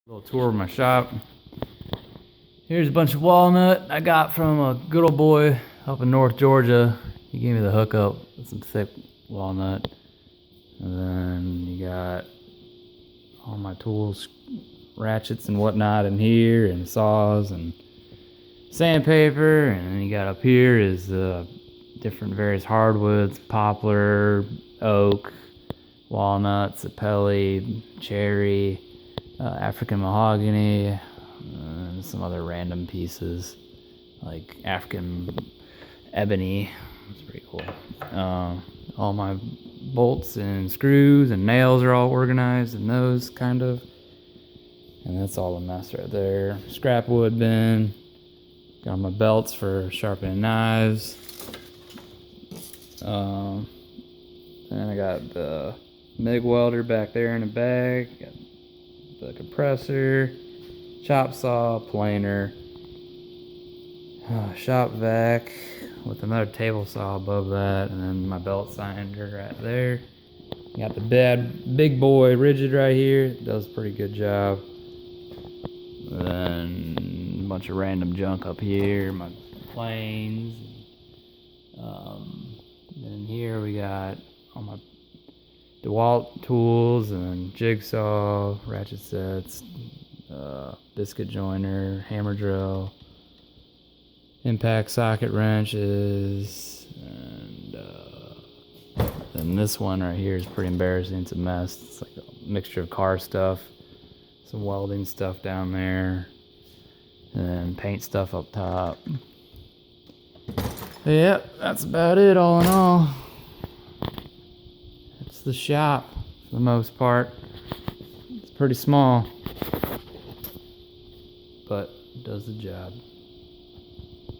Little tour of my shop. Here's a bunch of walnut I got from a good old boy up in North Georgia. He gave me the hookup with some thick walnut. And then you got all my tools, ratchets and whatnot in here, and saws and sandpaper. And then you got up here is different various hardwoods, poplar, oak, walnut, sapelli, cherry, African mahogany, and some other random pieces like African ebony. It's pretty cool. All my bolts and screws and nails are all organized in those kind of. And that's all the mess right there. Scrap wood bin. Got my belts for sharpening knives. And I got the MIG welder back there in a bag. Got the compressor, chop saw, planer, shop vac with another table saw above that, and then my belt sander right there. Got the big boy rigid right here. Does a pretty good job. Then a bunch of random junk up here, my planes. Then here we got all my DeWalt tools and jigsaw, ratchet sets, biscuit joiner, hammer drill, impact socket wrenches, and then this one right here is pretty embarrassing. It's a mess. It's like a mixture of car stuff, some welding stuff down there, and then paint stuff up top. Yep, that's about it all in all. It's the shop for the most part. It's pretty small, but it does the job.